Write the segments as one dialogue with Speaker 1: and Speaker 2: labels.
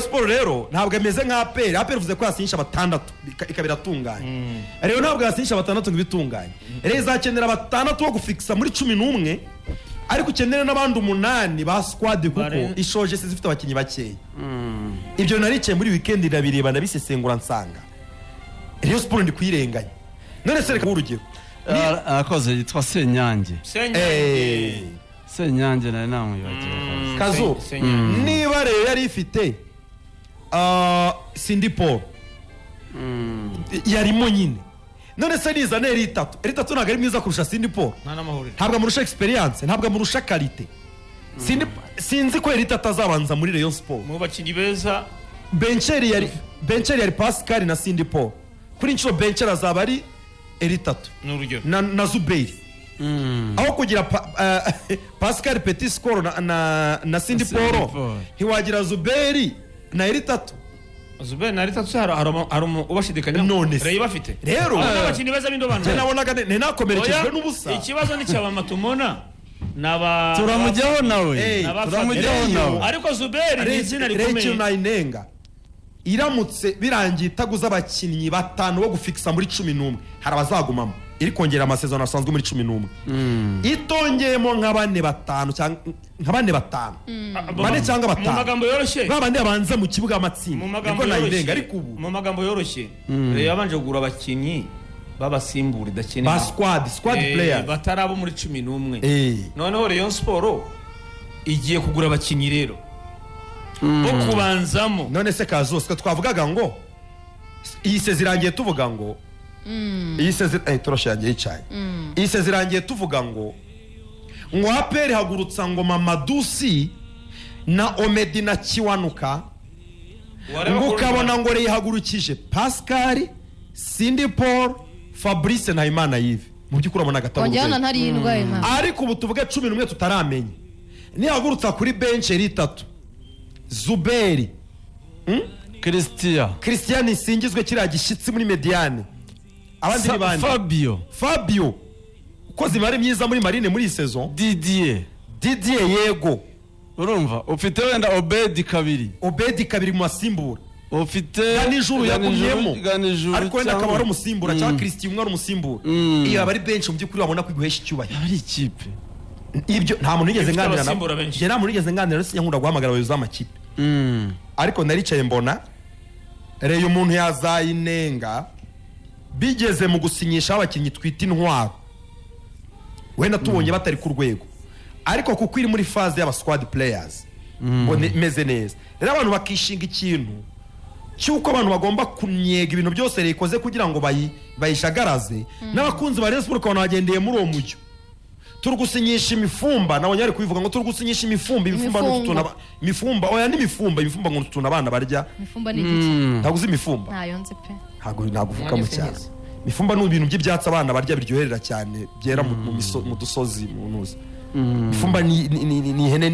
Speaker 1: Sport rero ntabwo ameze nka APR vuze ko yasinyisha batandatu ikabira tunganye rero ntabwo yasinyisha batandatu ngibitunganye rero izakenera batandatu wo gufixa muri 11 ariko ukenera n'abandi 8 ba squad kuko ishoje se zifite abakinyi bakeya ibyo narikiye muri weekend irabireba nabisesengura nsanga Rayon Sport ndi kwirenganya none se reka urugero
Speaker 2: akoze yitwa Senyange Senyange na namwibagiye
Speaker 1: Kazo niba rero yari ifite Cindy Paul yarimo nyine none se niza ne ritatu ntabwo ari mwiza kurusha Cindy Paul ntabwo amurusha experience ntabwo amurusha quality sinzi ko ritatu azabanza muri Rayon Sport
Speaker 3: mu bakinyi beza
Speaker 1: Bencheri yari Pascal na Cindy Paul kuri inshuro Bencheri azaba ari ritatu na Zuberi aho kugira Pascal Petit Score na Cindy Paul hiwagira Zuberi na ritatu
Speaker 3: Zuberi na ritatu hari ubashidikanya
Speaker 1: none
Speaker 3: rero bafite
Speaker 1: rero
Speaker 3: abakinyi beza b'indobano
Speaker 1: nabonaga nakomerekejwe n'ubusa
Speaker 3: ikibazo ni cyaba tumona naba
Speaker 2: turamujyaho nawe
Speaker 3: ariko Zuberi ni izina rikomeye
Speaker 1: nayinenga iramutse birangiye itaguza abakinnyi batanu bo gufixa muri 11 hari abazagumamo iri kongera amasezerano asanzwe muri 11 itongeyemo nka bane batanu cyangwa nka bane batanu bane cyangwa batanu
Speaker 3: mu magambo yoroshye
Speaker 1: babandi abanza mu kibuga amatsinda
Speaker 3: niko
Speaker 1: nayirenga ariko ubu
Speaker 3: mu magambo yoroshye rero yabanje kugura abakinnyi babasimbura idakeneye
Speaker 1: ba squad players
Speaker 3: batarabo muri 11 noneho Rayon Sport igiye kugura abakinnyi rero bo kubanzamo
Speaker 1: none se Kazose twavugaga ngo iyi sezirangiye tuvuga ngo iyi turashangiye yicaye iyi sezirangiye tuvuga ngo APR hagurutsa ngo Mamadusi na Omedina Kiwanuka ngo ukabona ngo yihagurukije Pascal Cindy Paul Fabrice na Imana Yves mu byukuri abona gatabuze ariko ubu tuvuge 11 tutaramenye ni hagurutsa kuri bench ritatu Zuberi Christian singizwe kiriya gishyitsi muri Mediane abandi ni bandi Fabio ukoze imari myiza muri Marine muri saison
Speaker 2: Didier
Speaker 1: yego
Speaker 2: urumva ufite wenda Obedi kabiri
Speaker 1: mu masimbura
Speaker 2: ufite
Speaker 1: Ganijuru yakuyemo ariko wenda akaba ari umusimbura cyangwa Christian umwe ari umusimbura iyo abari benshi mu byukuri babona kwiguhesha icyubahiro
Speaker 2: ari ikipe
Speaker 1: ibyo nta muntu yigeze nganira nta muntu yigeze nganira se nkunda guhamagara abayobozi b'amakipe ariko naricaye mbona rero umuntu yazayinenga bigeze mu gusinyisha abakinnyi twita intwaro wenda tubonye batari ku rwego ariko kuko iri muri phase y'aba squad players ngo meze neza rero abantu bakishinga ikintu cyuko abantu bagomba kunyega ibintu byose rikoze kugira ngo bayishagaraze n'abakunzi ba Rayon Sport ukabona bagendeye muri uwo mujyo turugusinyisha imifumba nabonye ari kubivuga ngo turugusinyisha imifumba imifumba oya ni imifumba ngo tutuna abana barya
Speaker 4: imifumba ni iki
Speaker 1: ntaguze imifumba
Speaker 4: ntayo nzi pe
Speaker 1: naguvuka mu cyaro imifumba ni ibintu by'ibyatsi abana barya biryoherera cyane byera mu dusozi mu ntuzi imifumba ni ihene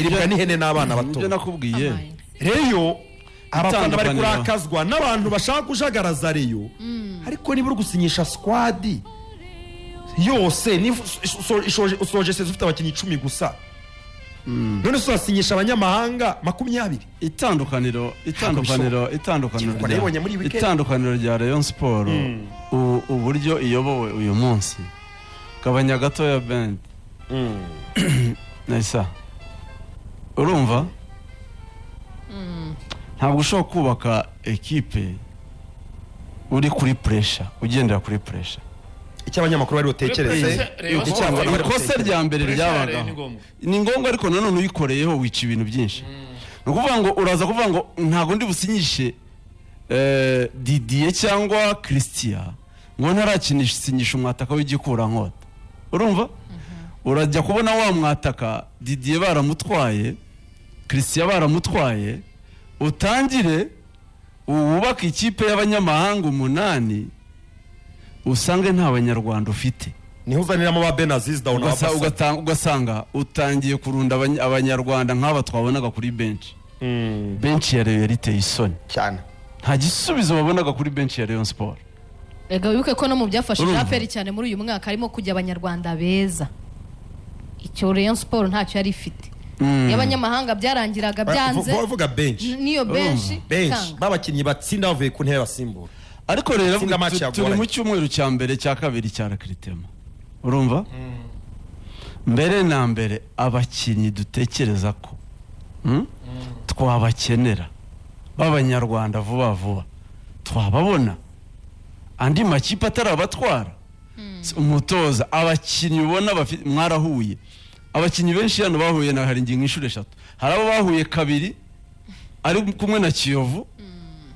Speaker 1: iribwa n'ihene n'abana bato
Speaker 2: ibyo nakubwiye
Speaker 1: rero abafana bari kurakazwa n'abantu bashaka kujagaraza reyo ariko niba uri gusinyisha squad yose ni usoje se zifite abakinyi 10 gusa none so asinyisha abanyamahanga 20
Speaker 2: itandukaniro rya Rayon Sport uburyo iyobowe uyu munsi gabanya gato ya band nayisa urumva ntabwo ushobora kubaka ekipe uri kuri pressure ugendera kuri pressure
Speaker 1: icy'abanyamakuru bari utekereze
Speaker 2: ikosa rya mbere ryabaga ni ngombwa ariko nanone uyikoreyeho wica ibintu byinshi nukuvuga ngo uraza kuvuga ngo ntago ndi businyishe Didier cyangwa Christian ngo ntarakinisha umwataka w'igikura nkota urumva urajya kubona wa mwataka Didier baramutwaye Christian baramutwaye utangire ubaka ikipe y'abanyamahanga 8 usange nta banyarwanda ufite
Speaker 1: niho uzaniramo ba Benaziz down
Speaker 2: ugasanga utangiye kurunda abanyarwanda nk'aba twabonaga kuri bench ya Rayon riteye isoni
Speaker 1: cyane
Speaker 2: nta gisubizo babonaga kuri bench ya Rayon Sport
Speaker 4: ega wibuke ko no mu byafashe APR cyane muri uyu mwaka harimo kujya abanyarwanda beza icyo Rayon Sport ntacyo yari ifite y'abanyamahanga byarangiraga byanze
Speaker 1: vuga bench
Speaker 4: niyo bench
Speaker 1: babakinnyi batsinda bavuye ku ntebe basimbura
Speaker 2: ariko rero turi mu cyumweru cya mbere cya kabiri cya rakritema urumva mbere na mbere abakinnyi dutekereza ko twabakenera b'abanyarwanda vuba vuba twababona andi makipe atarabatwara umutoza abakinnyi ubona mwarahuye abakinnyi benshi hano bahuye na hari ngingo inshuro 3 hari abo bahuye kabiri ari kumwe na Kiyovu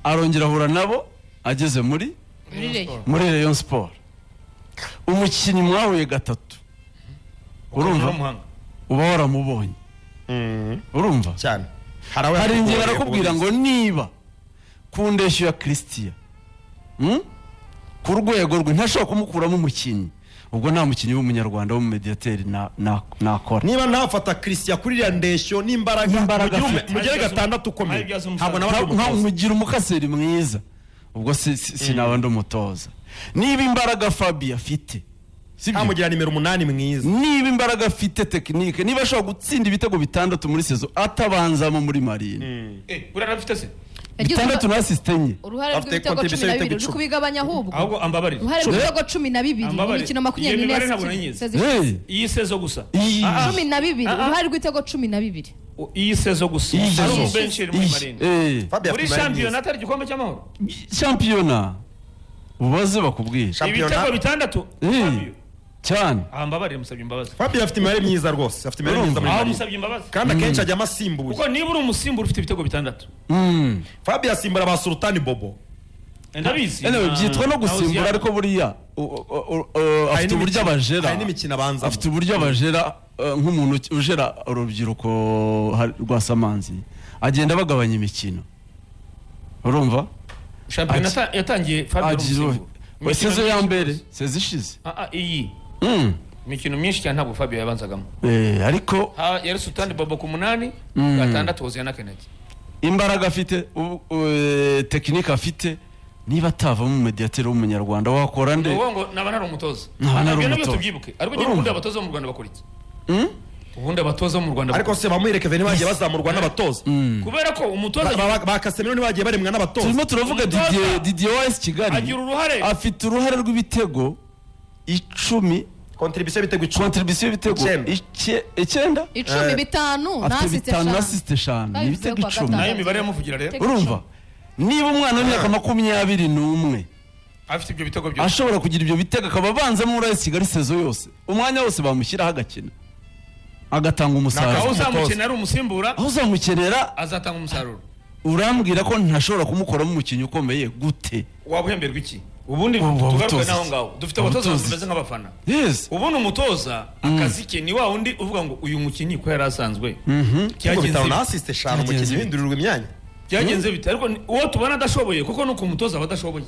Speaker 2: arongera ahura nabo ageze muri Rayon Sport umukinnyi mwahuye 3 urumva uba waramubonye urumva
Speaker 1: cyane
Speaker 2: hari ngingo arakubwira ngo niba kundeshyo ya Christian ku rwego rwe ntashobora kumukuramo umukinnyi ubwo nta mukinnyi w'umunyarwanda wo mu mediateur nakora
Speaker 1: niba ntafata Christian kuri ya ndeshyo n'imbaraga mugere 6 ukomeye ntabwo
Speaker 2: nawe mugira umukaseri mwiza ubwo sinaba ndumutoza niba imbaraga Fabio afite
Speaker 1: amugira nimero 8 mwiza
Speaker 2: niba imbaraga afite technique niba ashobora gutsinda ibitego 6 muri saison atabanzamo muri Marine
Speaker 3: urarafite se
Speaker 2: 6 na assistence
Speaker 4: uruhare rw'ibitego 12 uri kubigabanya ahubwo
Speaker 3: ambabarira
Speaker 4: uruhare rw'ibitego 12 imikino 24
Speaker 3: iyi sezo gusa
Speaker 4: 12 uruhare rw'ibitego 12
Speaker 3: iyi sezo gusa ari umubencheri muri Marine muri championnat atari igikombe cy'amahoro
Speaker 2: championnat ubaze bakubwira
Speaker 3: ibitego 6
Speaker 2: cyane
Speaker 3: ambabarira musabye imbabazi
Speaker 1: Fabio afite imibare myiza rwose afite imibare myiza muri Marine
Speaker 3: musabye imbabazi
Speaker 1: kandi akenshi ajya amasimbuye
Speaker 3: kuko niba uri umusimbura ufite ibitego 6
Speaker 1: Fabio asimbura ba Sultani Bobo
Speaker 3: ndabizi
Speaker 2: byitwa no gusimbura ariko buriya afite uburyo abajera
Speaker 1: hari n'imikino abanza
Speaker 2: afite uburyo abajera nk'umuntu ujera urubyiruko rwasamanzi agenda bagabanya imikino urumva
Speaker 3: championnat yatangiye Fabio
Speaker 2: sezo ya mbere sezo ishize
Speaker 3: iyi imikino myinshi cyane ntabwo Fabio yabanzagamo
Speaker 2: ariko
Speaker 3: yari Sultani Bobo ku 8 gatandatu Hozana Kennedy
Speaker 2: imbaraga afite technique afite niba atava mu mediateur w'umunyarwanda wakora nde
Speaker 3: ngo nabana ari umutoza nabyo tubyibuke ariko ngiye kundi abatoza mu Rwanda bakora iki ubundi abatoza mu Rwanda
Speaker 1: ariko se bamwireke veni bagiye bazamurwa n'abatoza
Speaker 3: kubera ko umutoza
Speaker 1: bakasemino nibagiye baremwa n'abatoza
Speaker 2: turimo turavuga Didier Wise Kigali
Speaker 3: agira uruhare
Speaker 2: afite uruhare rw'ibitego 10
Speaker 1: contribution y'ibitego 10
Speaker 2: contribution y'ibitego 9
Speaker 4: 10
Speaker 2: 5 na assist 5 ni ibitego 10
Speaker 3: nayo imibare yamuvugira rero
Speaker 2: urumva niba umwana w'imyaka 21
Speaker 3: afite ibyo bitego byose
Speaker 2: ashobora kugira ibyo bitego akaba abanza muri Kigali sezo yose umwanya wose bamushyiraho agakina agatanga umusaruro
Speaker 3: aho uzamukenera ari umusimbura
Speaker 2: aho uzamukenera
Speaker 3: azatanga umusaruro
Speaker 2: urambwira ko ntashobora kumukoramo umukinnyi ukomeye gute
Speaker 3: wabuhemberwa iki ubundi tugaruke naho ngaho dufite abatoza bameze nk'abafana ubundi umutoza akazi ke ni wa wundi uvuga ngo uyu mukinnyi ko yari asanzwe
Speaker 1: cyagenze na assist 5 umukinnyi hindurirwa imyanya
Speaker 3: byagenze bite ariko uwo tubona adashoboye kuko nuko umutoza abadashoboye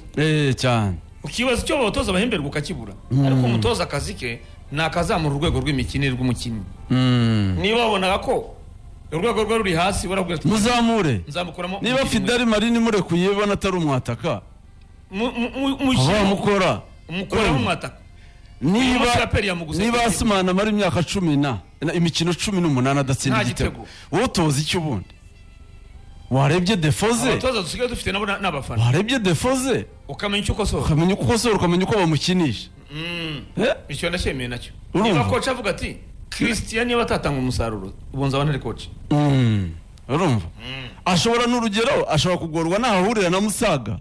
Speaker 2: cyane
Speaker 3: ukibaza icyo abatoza bahemberwa ukakibura ariko umutoza akazi ke nakazamura urwego rw'imikinire rw'umukinnyi niba wabonaga ko urwego rwe ruri hasi barabwira
Speaker 2: muzamure
Speaker 3: nzamukuramo
Speaker 2: niba Fidel Marine murekuye bona atari umwataka mukora
Speaker 3: umwataka
Speaker 2: niba Asumana mari imyaka 10 na imikino 18 adatsinda igitego wowe toza icyo ubundi warebye defoze
Speaker 3: abatoza dusigaye dufite nabo n'abafana
Speaker 2: warebye defoze
Speaker 3: ukamenya uko ukosora
Speaker 2: ukamenya uko bamukinisha
Speaker 3: icyo ndashemeye nacyo niba coach avuga ati Christian niba atatanga umusaruro ubunza abana ari coach
Speaker 2: urumva ashobora n'urugero ashobora kugorwa nahahurira na Musaga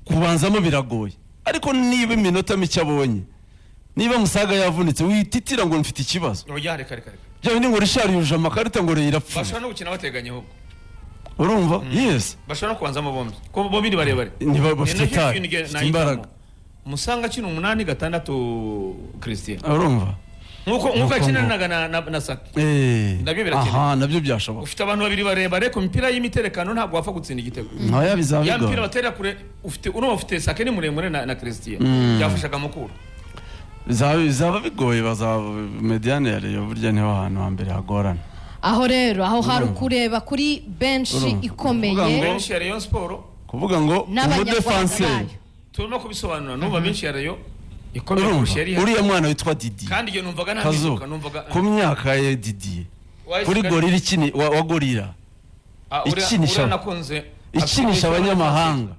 Speaker 2: kubanzamo biragoye ariko niba iminota mike abonye niba Musaga yavunitse wititira ngo mfite ikibazo
Speaker 3: oya reka
Speaker 2: byo ni ngo Richard yuje amakarita ngo irapfa
Speaker 3: bashobora no gukina bateganye ahubwo
Speaker 2: urumva yes
Speaker 3: bashobora no kubanzamo bombi ko bombi ni barebare
Speaker 2: niba bafite imbaraga
Speaker 3: Musanga kino 8-6 Christian
Speaker 2: urumva
Speaker 3: nkuko akinanaga na Saki nabyo birakene
Speaker 2: nabyo byashoboka
Speaker 3: ufite abantu babiri barebare ku mipira y'imiterekano ntabwo wapfa gutsinda igitego
Speaker 2: naya bizabigo
Speaker 3: ya mipira batera kure ufite Saki ni muremure na Christian byafashaga mukuru
Speaker 2: bizaba bigoye bazaba mediane ya Rayon burya niho ahantu hambere hagorana
Speaker 4: aho rero aho hari kureba kuri bench ikomeye
Speaker 3: bench ya Rayon Sport
Speaker 2: kuvuga ngo umudefenseur
Speaker 3: turimo kubisobanura nuba benshi yarayo ikomeye kurusha yari
Speaker 2: uriya mwana witwa Didier
Speaker 3: kandi iyo numvaga ntabivuka
Speaker 2: ku myaka ya Didier kuri gorira wa gorira ikinisha abanyamahanga.